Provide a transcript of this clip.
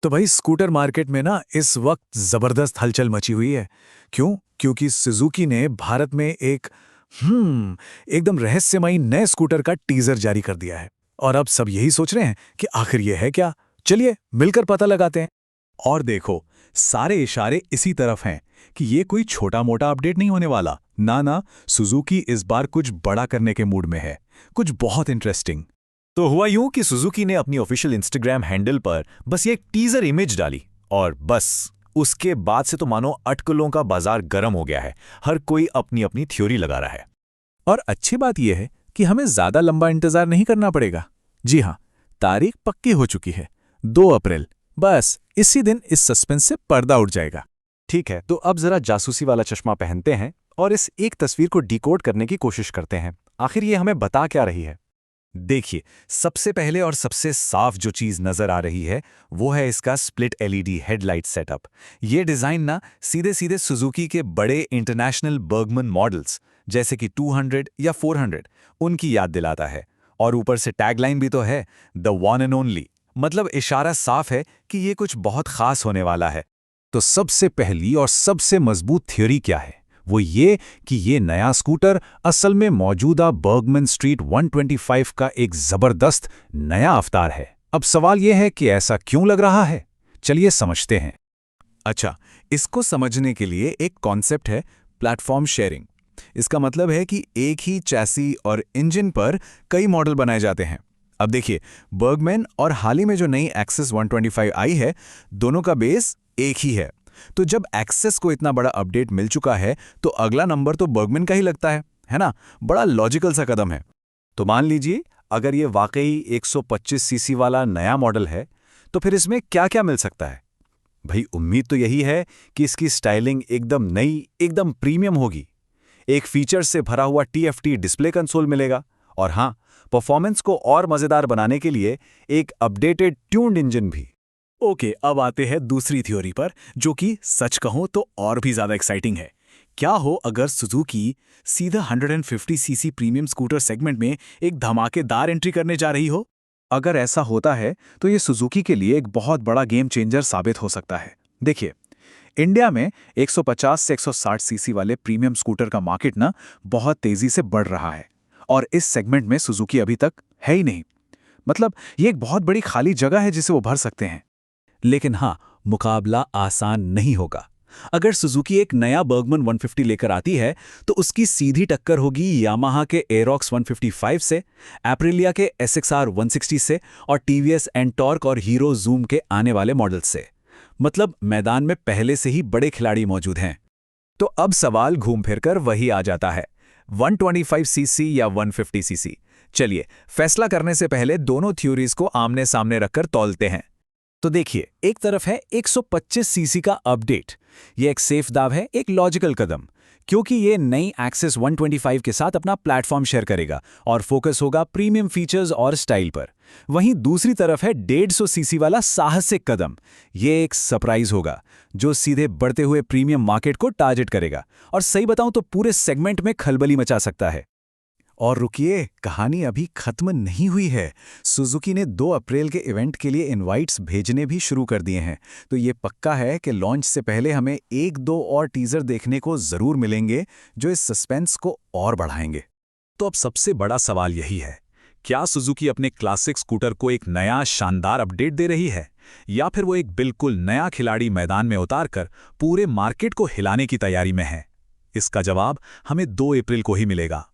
तो भाई scooter market में ना इस वक्त जबरदस्त हलचल मची हुई है। क्यों? क्योंकि सुजुकी ने भारत में एक एकदम रहस्यमयी नए स्कूटर का टीजर जारी कर दिया है। और अब सब यही सोच रहे हैं कि आखिर ये है क्या। चलिए मिलकर पता लगाते हैं। और देखो, सारे इशारे इसी तरफ हैं कि ये कोई छोटा मोटा अपडेट नहीं होने वाला। ना ना, सुजुकी इस बार कुछ बड़ा करने के मूड में है, कुछ बहुत इंटरेस्टिंग। तो हुआ यूं कि सुजुकी ने अपनी ऑफिशियल इंस्टाग्राम हैंडल पर बस ये एक टीजर इमेज डाली और बस उसके बाद से तो मानो अटकलों का बाजार गर्म हो गया है। हर कोई अपनी अपनी थ्योरी लगा रहा है। और अच्छी बात यह है कि हमें ज्यादा लंबा इंतजार नहीं करना पड़ेगा। जी हाँ, तारीख पक्की हो चुकी है, 2 अप्रैल। बस इसी दिन इस सस्पेंस से पर्दा उठ जाएगा। ठीक है, तो अब जरा जासूसी वाला चश्मा पहनते हैं और इस एक तस्वीर को डिकोड करने की कोशिश करते हैं। आखिर ये हमें बता क्या रही है? देखिए, सबसे पहले और सबसे साफ जो चीज नजर आ रही है वो है इसका स्प्लिट एलईडी हेडलाइट सेटअप। ये डिजाइन ना सीधे सीधे सुजुकी के बड़े इंटरनेशनल बर्गमन मॉडल्स जैसे कि 200 या 400 उनकी याद दिलाता है। और ऊपर से टैगलाइन भी तो है, द वन एंड ओनली। मतलब इशारा साफ है कि ये कुछ बहुत खास होने वाला है। तो सबसे पहली और सबसे मजबूत थ्योरी क्या है? वो ये कि ये नया स्कूटर असल में मौजूदा बर्गमन स्ट्रीट 125 का एक जबरदस्त नया अवतार है। अब सवाल यह है कि ऐसा क्यों लग रहा है। चलिए समझते हैं। अच्छा, इसको समझने के लिए एक कॉन्सेप्ट है, प्लेटफॉर्म शेयरिंग। इसका मतलब है कि एक ही चैसी और इंजन पर कई मॉडल बनाए जाते हैं। अब देखिए, बर्गमैन और हाल ही में जो नई एक्सेस 125 आई है, दोनों का बेस एक ही है। तो जब एक्सेस को इतना बड़ा अपडेट मिल चुका है तो अगला नंबर तो बर्गमैन का ही लगता है ना? बड़ा लॉजिकल सा कदम है। तो मान लीजिए, अगर ये वाकई 125 सीसी वाला नया मॉडल है, तो फिर इसमें क्या क्या मिल सकता है? भाई, उम्मीद तो यही है कि इसकी स्टाइलिंग एकदम नई, एकदम प्रीमियम होगी। एक फीचर से भरा हुआ टीएफटी डिस्प्ले कंसोल मिलेगा। और हाँ, परफॉर्मेंस को और मजेदार बनाने के लिए एक अपडेटेड ट्यून्ड इंजन भी। ओके, अब आते हैं दूसरी थ्योरी पर, जो कि सच कहूं तो और भी ज्यादा एक्साइटिंग है। क्या हो अगर सुजुकी सीधा 150 सीसी प्रीमियम स्कूटर सेगमेंट में एक धमाकेदार एंट्री करने जा रही हो? अगर ऐसा होता है तो ये सुजुकी के लिए एक बहुत बड़ा गेम चेंजर साबित हो सकता है। देखिए, इंडिया में 150 से 160 सीसी वाले प्रीमियम स्कूटर का मार्केट ना बहुत तेजी से बढ़ रहा है। और इस सेगमेंट में सुजुकी अभी तक है ही नहीं। मतलब ये एक बहुत बड़ी खाली जगह है जिसे वो भर सकते हैं। लेकिन हाँ, मुकाबला आसान नहीं होगा। अगर सुजुकी एक नया बर्गमन 150 लेकर आती है तो उसकी सीधी टक्कर होगी यामाहा के एरोक्स 155 से, एप्रिलिया के SXR 160 से और टीवीएस एंटॉर्क और हीरो जूम के आने वाले मॉडल से। मतलब मैदान में पहले से ही बड़े खिलाड़ी मौजूद हैं। तो अब सवाल घूम फिरकर वही आ जाता है, 125 सीसी या 150 सीसी। चलिए, फैसला करने से पहले दोनों थ्योरीज को आमने सामने रखकर तौलते हैं। तो देखिए, एक तरफ है 125 सीसी का अपडेट। ये एक सेफ दाव है, एक लॉजिकल कदम, क्योंकि ये नई एक्सेस 125 के साथ अपना प्लेटफॉर्म शेयर करेगा और फोकस होगा प्रीमियम फीचर्स और स्टाइल पर। वहीं दूसरी तरफ है 150 सीसी वाला साहसिक कदम। ये एक सरप्राइज होगा जो सीधे बढ़ते हुए प्रीमियम मार्केट को टारगेट करेगा और सही बताऊं तो पूरे सेगमेंट में खलबली मचा सकता है। और रुकिए, कहानी अभी खत्म नहीं हुई है। सुजुकी ने 2 अप्रैल के इवेंट के लिए इनवाइट्स भेजने भी शुरू कर दिए हैं। तो ये पक्का है कि लॉन्च से पहले हमें 1-2 और टीजर देखने को जरूर मिलेंगे जो इस सस्पेंस को और बढ़ाएंगे। तो अब सबसे बड़ा सवाल यही है, क्या सुजुकी अपने क्लासिक स्कूटर को एक नया शानदार अपडेट दे रही है, या फिर वो एक बिल्कुल नया खिलाड़ी मैदान में उतारकर पूरे मार्केट को हिलाने की तैयारी में है? इसका जवाब हमें 2 अप्रैल को ही मिलेगा।